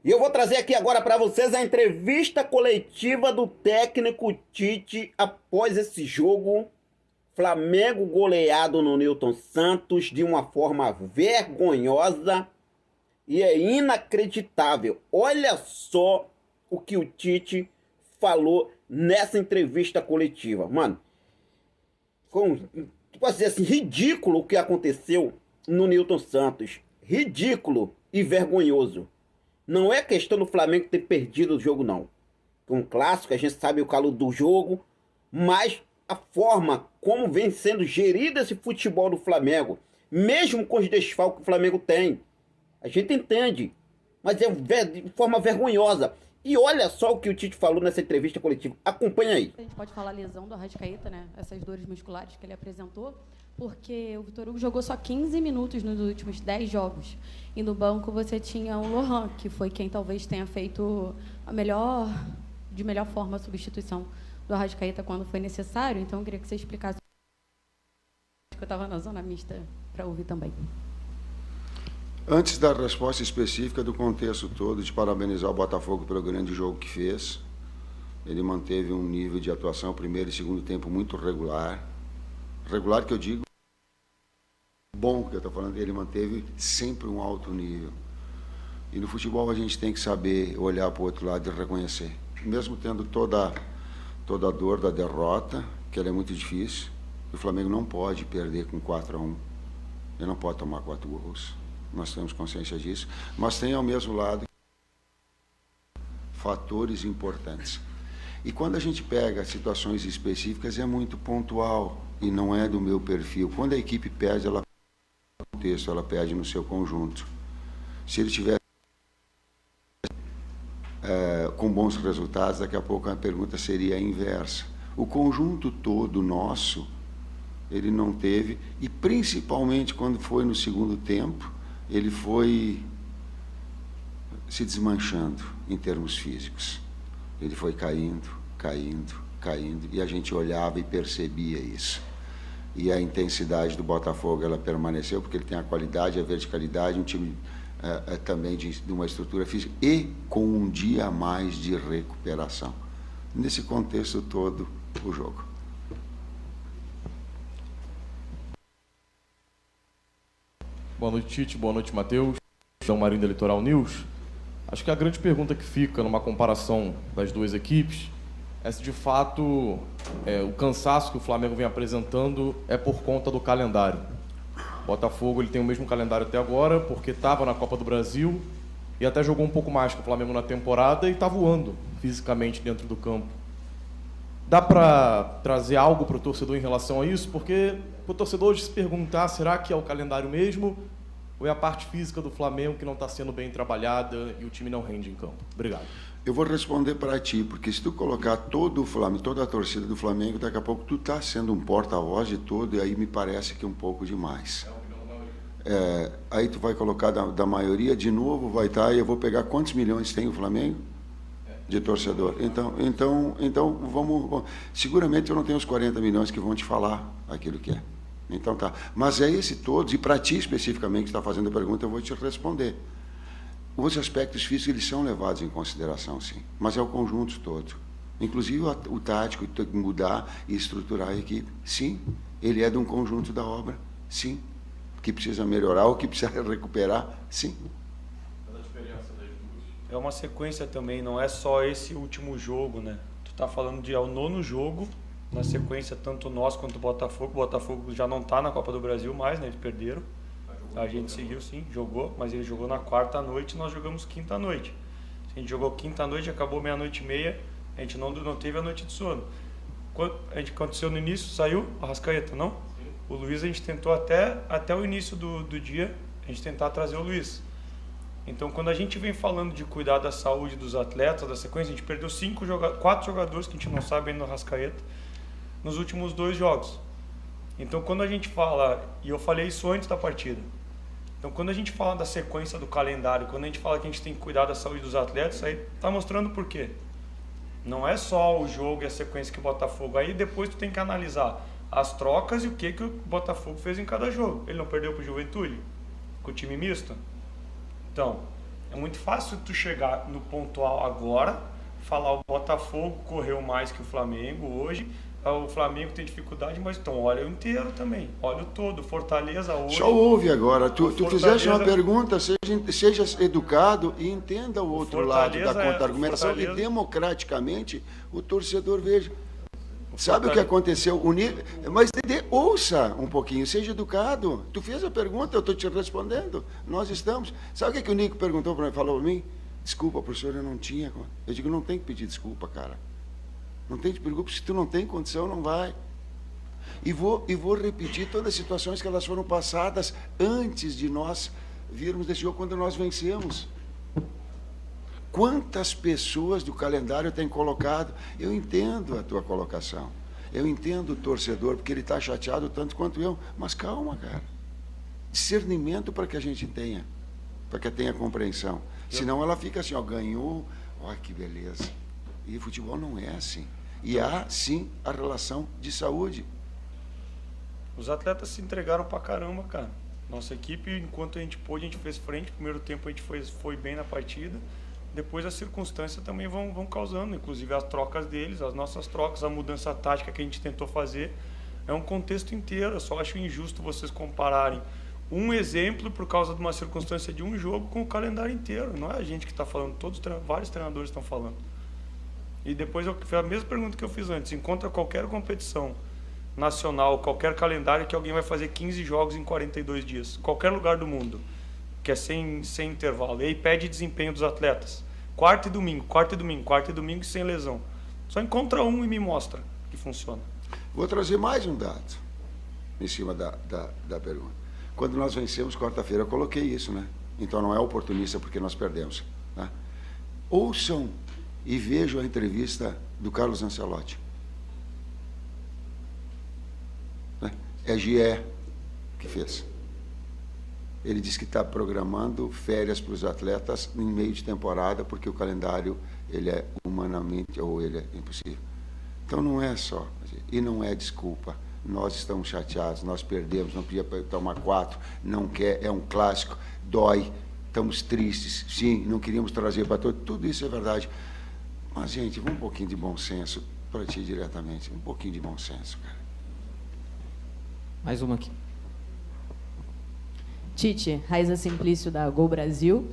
E eu vou trazer aqui agora para vocês a entrevista coletiva do técnico Tite após esse jogo. Flamengo goleado no Newton Santos de uma forma vergonhosa e é inacreditável. Olha só o que o Tite falou nessa entrevista coletiva. Mano, foi tipo assim, ridículo o que aconteceu no Newton Santos. Ridículo e vergonhoso. Não é questão do Flamengo ter perdido o jogo, não. É um clássico, a gente sabe o calor do jogo, mas a forma como vem sendo gerido esse futebol do Flamengo, mesmo com os desfalques que o Flamengo tem, a gente entende, mas é de forma vergonhosa. E olha só o que o Tite falou nessa entrevista coletiva. Acompanha aí. A gente pode falar lesão do Arrascaeta, né? Essas dores musculares que ele apresentou, porque o Vitor Hugo jogou só 15 minutos nos últimos 10 jogos. E no banco você tinha o Lohan, que foi quem talvez tenha feito de melhor forma a substituição do Arrascaeta quando foi necessário. Então eu queria que você explicasse. Eu estava na zona mista para ouvir também. Antes da resposta específica do contexto todo, de parabenizar o Botafogo pelo grande jogo que fez. Ele manteve um nível de atuação, primeiro e segundo tempo, muito regular. Regular que eu digo, bom que eu estou falando, ele manteve sempre um alto nível. E no futebol a gente tem que saber olhar para o outro lado e reconhecer. Mesmo tendo toda a dor da derrota, que ela é muito difícil, o Flamengo não pode perder com 4-1. Ele não pode tomar 4 gols. Nós temos consciência disso, mas tem ao mesmo lado fatores importantes. E quando a gente pega situações específicas, é muito pontual e não é do meu perfil. Quando a equipe perde, ela perde no contexto, ela perde no seu conjunto. Se ele tiver com bons resultados, daqui a pouco a pergunta seria a inversa. O conjunto todo nosso, ele não teve, e principalmente quando foi no segundo tempo, ele foi se desmanchando em termos físicos. Ele foi caindo, e a gente olhava e percebia isso. E a intensidade do Botafogo, ela permaneceu, porque ele tem a qualidade, a verticalidade, um time também de uma estrutura física, e com um dia a mais de recuperação. Nesse contexto todo, o jogo. Boa noite, Tite. Boa noite, Matheus. São Marinho da Litoral News. Acho que a grande pergunta que fica numa comparação das duas equipes é se, de fato, o cansaço que o Flamengo vem apresentando é por conta do calendário. O Botafogo ele tem o mesmo calendário até agora, porque estava na Copa do Brasil e até jogou um pouco mais que o Flamengo na temporada e está voando fisicamente dentro do campo. Dá para trazer algo para o torcedor em relação a isso? Porque o torcedor hoje se perguntar, será que é o calendário mesmo ou é a parte física do Flamengo que não está sendo bem trabalhada e o time não rende em campo? Obrigado. Eu vou responder para ti, porque se tu colocar todo o Flamengo, toda a torcida do Flamengo, daqui a pouco tu está sendo um porta-voz de todo, e aí me parece que é um pouco demais. Aí tu vai colocar da maioria, de novo vai estar, e eu vou pegar quantos milhões tem o Flamengo? De torcedor. Então vamos. Seguramente eu não tenho os 40 milhões que vão te falar aquilo que é. Então tá. Mas é esse todos, e para ti especificamente que está fazendo a pergunta, eu vou te responder. Os aspectos físicos eles são levados em consideração, sim. Mas é o conjunto todo. Inclusive o tático, tem que mudar e estruturar a equipe. Sim. Ele é de um conjunto da obra. Sim. Que precisa melhorar ou que precisa recuperar. Sim. É uma sequência também, não é só esse último jogo, né? Tu tá falando de ao 9º jogo, na sequência tanto nós quanto o Botafogo. O Botafogo já não tá na Copa do Brasil mais, né? Eles perderam. A gente seguiu sim, jogou, mas ele jogou na quarta noite e nós jogamos quinta noite. A gente jogou quinta noite, acabou meia-noite e meia, a gente não teve a noite de sono. Quando a gente aconteceu no início, saiu a Arrascaeta, não? Sim. O Luiz a gente tentou até o início do dia, a gente tentar trazer o Luiz. Então, quando a gente vem falando de cuidar da saúde dos atletas, da sequência, a gente perdeu 4 jogadores, que a gente não sabe ainda no Arrascaeta, nos últimos 2 jogos. Então, quando a gente fala, e eu falei isso antes da partida, então quando a gente fala da sequência do calendário, quando a gente fala que a gente tem que cuidar da saúde dos atletas, aí está mostrando por quê. Não é só o jogo e a sequência que o Botafogo, aí depois tu tem que analisar as trocas e o que o Botafogo fez em cada jogo. Ele não perdeu para o Juventude, com o time misto? Então, É muito fácil tu chegar no pontual agora, falar o Botafogo correu mais que o Flamengo hoje, o Flamengo tem dificuldade, mas então olha o inteiro também, olha o todo, Fortaleza hoje... Só ouve agora, tu fizeste uma Fortaleza- pergunta, seja educado e entenda o outro lado da Fortaleza- contra-argumentação e Fortaleza- democraticamente o torcedor veja. Sabe o que Fortaleza- aconteceu? Mas ouça um pouquinho, seja educado. Tu fez a pergunta, eu estou te respondendo. Nós estamos. Sabe o que o Nico perguntou para mim, falou para mim? Desculpa, professor, eu não tinha. Eu digo, não tem que pedir desculpa, cara. Não tem que pedir desculpa, se tu não tem condição, não vai. E vou repetir todas as situações que elas foram passadas antes de nós virmos desse jogo, quando nós vencemos. Quantas pessoas do calendário têm colocado? Eu entendo a tua colocação. Eu entendo o torcedor, porque ele está chateado tanto quanto eu. Mas calma, cara. Discernimento para que a gente tenha. Para que tenha compreensão. Senão ela fica assim, ó, ganhou. Olha que beleza. E futebol não é assim. E há, sim, a relação de saúde. Os atletas se entregaram pra caramba, cara. Nossa equipe, enquanto a gente pôde, a gente fez frente. Primeiro tempo a gente foi bem na partida. Depois as circunstâncias também vão causando, inclusive as trocas deles, as nossas trocas, a mudança tática que a gente tentou fazer. É um contexto inteiro. Eu só acho injusto vocês compararem um exemplo por causa de uma circunstância de um jogo com o calendário inteiro. Não é a gente que está falando, vários treinadores estão falando. E depois eu fiz a mesma pergunta que eu fiz antes. Encontra qualquer competição nacional, qualquer calendário que alguém vai fazer 15 jogos em 42 dias. Qualquer lugar do mundo, que é sem intervalo. E aí pede desempenho dos atletas. Quarta e domingo, quarta e domingo, quarta e domingo sem lesão. Só encontra um e me mostra que funciona. Vou trazer mais um dado em cima da pergunta. Quando nós vencemos quarta-feira, eu coloquei isso, né? Então não é oportunista porque nós perdemos. Tá? Ouçam e vejam a entrevista do Carlos Ancelotti. Né? É GE que fez. Ele disse que está programando férias para os atletas em meio de temporada, porque o calendário ele é humanamente, ou ele é impossível. Então não é só, e não é desculpa. Nós estamos chateados, nós perdemos, não podia tomar 4, não quer, é um clássico, dói, estamos tristes, sim, não queríamos trazer para todos, tudo isso é verdade. Mas, gente, um pouquinho de bom senso, para ti diretamente, um pouquinho de bom senso, cara. Mais uma aqui. Tite, Raiza Simplício, da Gol Brasil.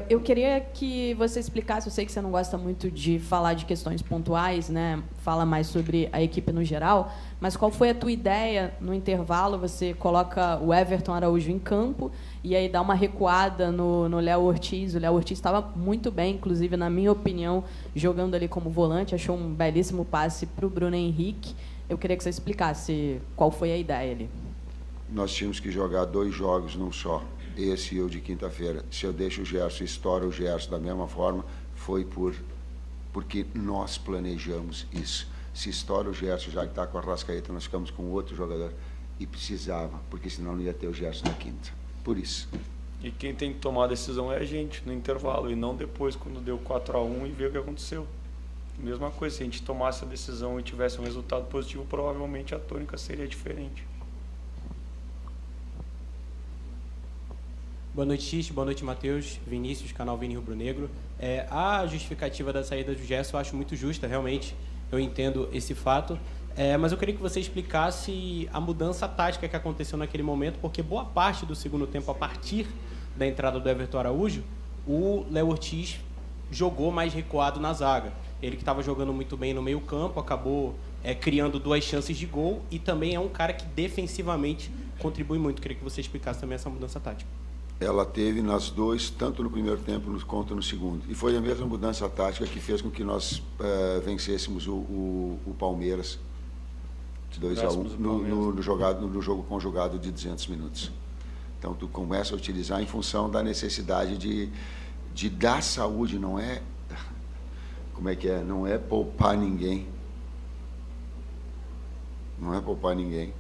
Eu queria que você explicasse, eu sei que você não gosta muito de falar de questões pontuais, né? Fala mais sobre a equipe no geral, mas qual foi a tua ideia no intervalo? Você coloca o Everton Araújo em campo e aí dá uma recuada no Léo Ortiz. O Léo Ortiz estava muito bem, inclusive, na minha opinião, jogando ali como volante, achou um belíssimo passe para o Bruno Henrique. Eu queria que você explicasse qual foi a ideia ali. Nós tínhamos que jogar 2 jogos num só, esse e o de quinta-feira. Se eu deixo o Gerson, estoura o Gerson da mesma forma, foi porque nós planejamos isso. Se estoura o Gerson, já que está com a Arrascaeta, nós ficamos com outro jogador. E precisava, porque senão não ia ter o Gerson na quinta. Por isso. E quem tem que tomar a decisão é a gente, no intervalo, e não depois, quando deu 4-1 e ver o que aconteceu. Mesma coisa, se a gente tomasse a decisão e tivesse um resultado positivo, provavelmente a tônica seria diferente. Boa noite, Xixi. Boa noite, Matheus. Vinícius, canal Vini Rubro Negro. A justificativa da saída do Gerson eu acho muito justa, realmente. Eu entendo esse fato. Mas eu queria que você explicasse a mudança tática que aconteceu naquele momento, porque boa parte do segundo tempo, a partir da entrada do Everton Araújo, o Léo Ortiz jogou mais recuado na zaga. Ele que estava jogando muito bem no meio campo, acabou criando 2 chances de gol e também é um cara que defensivamente contribui muito. Eu queria que você explicasse também essa mudança tática. Ela teve nas 2, tanto no primeiro tempo quanto no segundo. E foi a mesma mudança tática que fez com que nós vencêssemos o Palmeiras de 2-1 no jogo conjugado de 200 minutos. Então, tu começa a utilizar em função da necessidade de dar saúde, não é... Como é que é? Não é poupar ninguém. Não é poupar ninguém.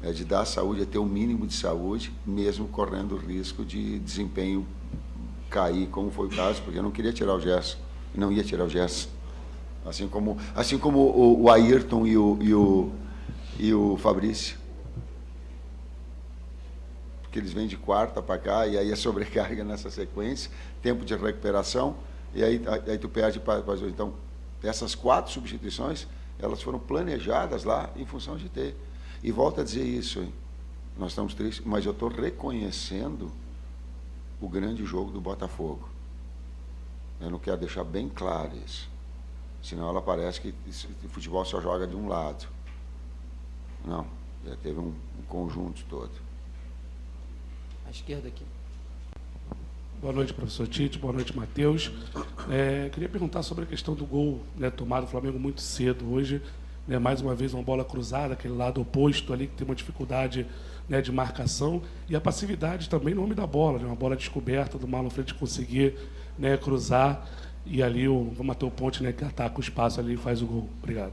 É de dar saúde, é ter o mínimo de saúde, mesmo correndo o risco de desempenho cair, como foi o caso, porque eu não queria tirar o Gerson, não ia tirar o Gerson. Assim como o Ayrton e o Fabrício. porque eles vêm de quarta para cá, e aí a sobrecarga nessa sequência, tempo de recuperação, e aí tu perde para... Então, essas 4 substituições, elas foram planejadas lá em função de ter. E volto a dizer isso, hein? Nós estamos tristes, mas eu estou reconhecendo o grande jogo do Botafogo. Eu não quero deixar bem claro isso. Senão ela parece que o futebol só joga de um lado. Não, já teve um conjunto todo. À esquerda aqui. Boa noite, professor Tite. Boa noite, Matheus. Queria perguntar sobre a questão do gol, né, tomado o Flamengo muito cedo hoje. Né, mais uma vez, uma bola cruzada, aquele lado oposto ali, que tem uma dificuldade, né, de marcação. E a passividade também no homem da bola, né, uma bola descoberta do Marlon Freitas conseguir, né, cruzar. E ali o Matheus Ponte, né, que ataca o espaço ali e faz o gol. Obrigado.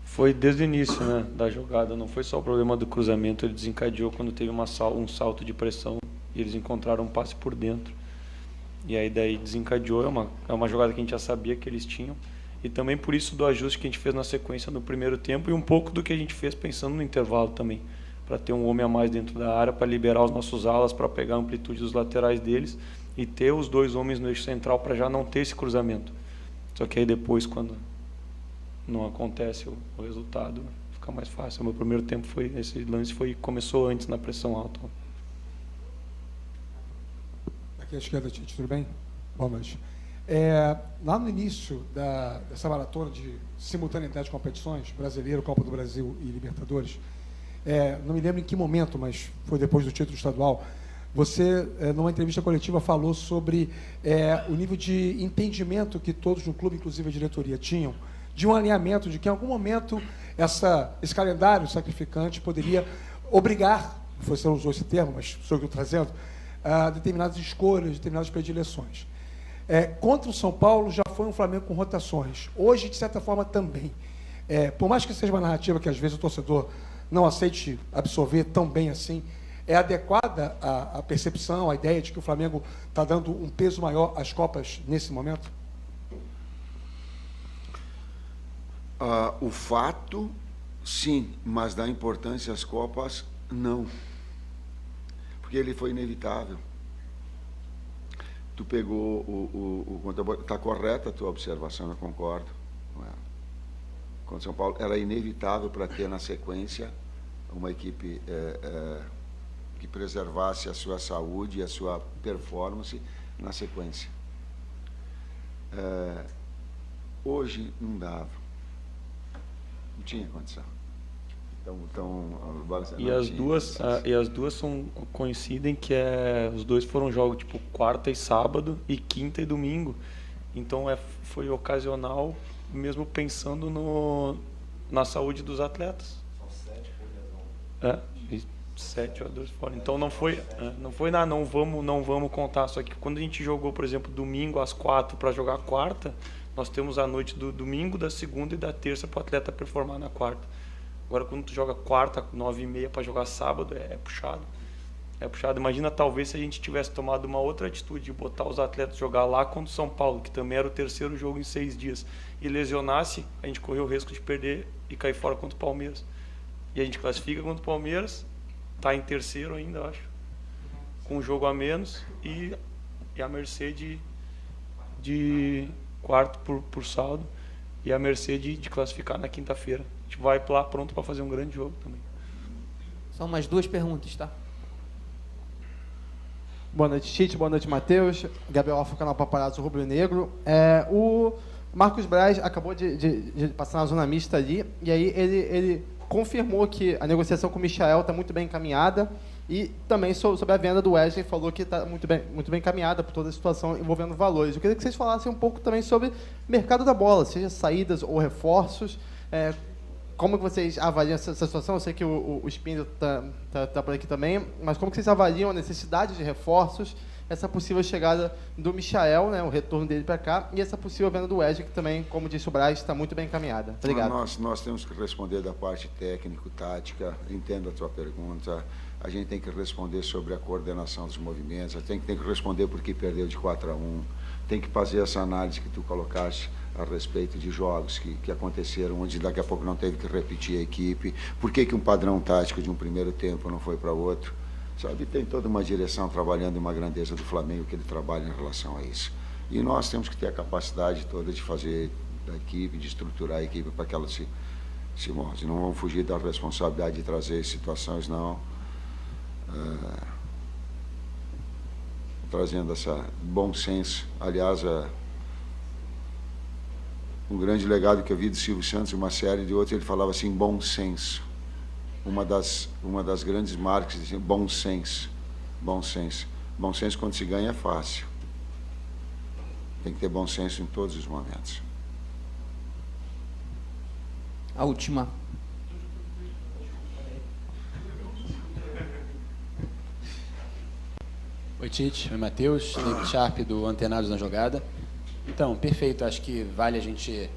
Foi desde o início, né, da jogada. Não foi só o problema do cruzamento. Ele desencadeou quando teve um salto de pressão. E eles encontraram um passe por dentro. E aí daí desencadeou. É uma jogada que a gente já sabia que eles tinham. E também por isso do ajuste que a gente fez na sequência no primeiro tempo e um pouco do que a gente fez pensando no intervalo também. Para ter um homem a mais dentro da área, para liberar os nossos alas, para pegar a amplitude dos laterais deles e ter os 2 homens no eixo central para já não ter esse cruzamento. Só que aí depois, quando não acontece o resultado, fica mais fácil. O meu primeiro tempo esse lance começou antes na pressão alta. Aqui à esquerda, Tite, tudo bem? Boa noite. Lá no início dessa maratona de simultaneidade de competições, Brasileiro, Copa do Brasil e Libertadores, não me lembro em que momento, mas foi depois do título estadual, você, numa entrevista coletiva, falou sobre o nível de entendimento que todos no clube, inclusive a diretoria, tinham, de um alinhamento, de que em algum momento esse calendário sacrificante poderia obrigar, você não usou esse termo, mas sou eu que estou trazendo, a determinadas escolhas, determinadas predileções. Contra o São Paulo já foi um Flamengo com rotações. Hoje, de certa forma, também. Por mais que seja uma narrativa que às vezes o torcedor não aceite absorver tão bem assim, é adequada a percepção, a ideia de que o Flamengo está dando um peso maior às Copas nesse momento? O fato, sim, mas da importância às Copas, não. Porque ele foi inevitável. Tu pegou está correta a tua observação, eu concordo com ela. Contra São Paulo, era inevitável para ter na sequência uma equipe que preservasse a sua saúde e a sua performance na sequência. Hoje não dava. Não tinha condição. E as duas coincidem que os dois foram jogos tipo quarta e sábado e quinta e domingo. Então foi ocasional, mesmo pensando na saúde dos atletas. São 7 por lesão. 7 jogadores fora. Então não vamos contar. Só que quando a gente jogou, por exemplo, domingo às 4 para jogar quarta, nós temos a noite do domingo, da segunda e da terça para o atleta performar na quarta. Agora, quando tu joga quarta, 9h30 para jogar sábado, é puxado. É puxado. Imagina, talvez, se a gente tivesse tomado uma outra atitude de botar os atletas jogar lá contra o São Paulo, que também era o terceiro jogo em 6 dias, e lesionasse, a gente correu o risco de perder e cair fora contra o Palmeiras. E a gente classifica contra o Palmeiras, está em terceiro ainda, acho, com um jogo a menos e a mercê de quarto por saldo e a mercê de classificar na quinta-feira. A gente vai lá pronto para fazer um grande jogo também. São mais 2 perguntas, tá? Boa noite, Tite. Boa noite, Matheus. Gabriel Alfa, canal Paparazzo Rubro Negro. O Marcos Braz acabou de passar na zona mista ali, e aí ele confirmou que a negociação com o Michael está muito bem encaminhada, e também sobre a venda do Wesley, falou que está muito bem encaminhada por toda a situação envolvendo valores. Eu queria que vocês falassem um pouco também sobre o mercado da bola, seja saídas ou reforços. Como que vocês avaliam essa situação? Eu sei que o Espíndola está por aqui também, mas como que vocês avaliam a necessidade de reforços, essa possível chegada do Michael, né, o retorno dele para cá, e essa possível venda do Wesley, que também, como disse o Braz, está muito bem encaminhada. Obrigado. Nós temos que responder da parte técnico-tática, entendo a tua pergunta, a gente tem que responder sobre a coordenação dos movimentos, a gente tem que responder por que perdeu de 4-1, tem que fazer essa análise que tu colocaste a respeito de jogos que aconteceram, onde daqui a pouco não teve que repetir a equipe, por que um padrão tático de um primeiro tempo não foi para outro, sabe? Tem toda uma direção trabalhando, uma grandeza do Flamengo que ele trabalha em relação a isso. E nós temos que ter a capacidade toda de fazer da equipe, de estruturar a equipe para que ela se mostre. Não vamos fugir da responsabilidade de trazer situações, não. Trazendo essa bom senso. Aliás, um grande legado que eu vi do Silvio Santos, uma série de outros, ele falava assim, bom senso. Uma das grandes marcas, assim, bom senso. Bom senso. Bom senso, quando se ganha, é fácil. Tem que ter bom senso em todos os momentos. A última. Oi, Tite. Oi, Matheus. David Sharp, do Antenados na Jogada. Então, perfeito. Acho que vale a gente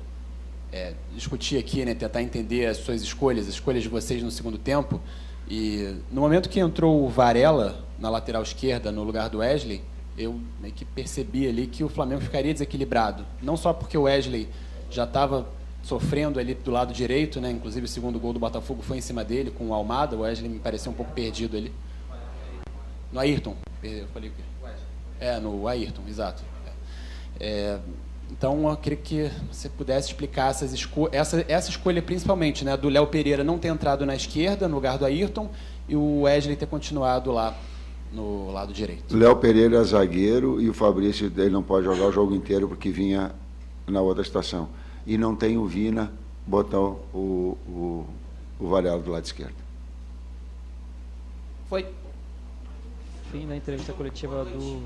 discutir aqui, né, tentar entender as suas escolhas, as escolhas de vocês no segundo tempo. E no momento que entrou o Varela na lateral esquerda, no lugar do Wesley, eu meio que percebi ali que o Flamengo ficaria desequilibrado. Não só porque o Wesley já estava sofrendo ali do lado direito, né? Inclusive o segundo gol do Botafogo foi em cima dele, com o Almada. O Wesley me pareceu um pouco perdido ali. No Ayrton. Eu falei o quê? No Ayrton, exato. Então, eu queria que você pudesse explicar essa escolha principalmente, né? Do Léo Pereira não ter entrado na esquerda, no lugar do Ayrton, e o Wesley ter continuado lá no lado direito. Léo Pereira é zagueiro e o Fabrício ele não pode jogar o jogo inteiro porque vinha na outra estação. E não tem o Vina botar o Varela do lado esquerdo. Foi. Fim da entrevista coletiva do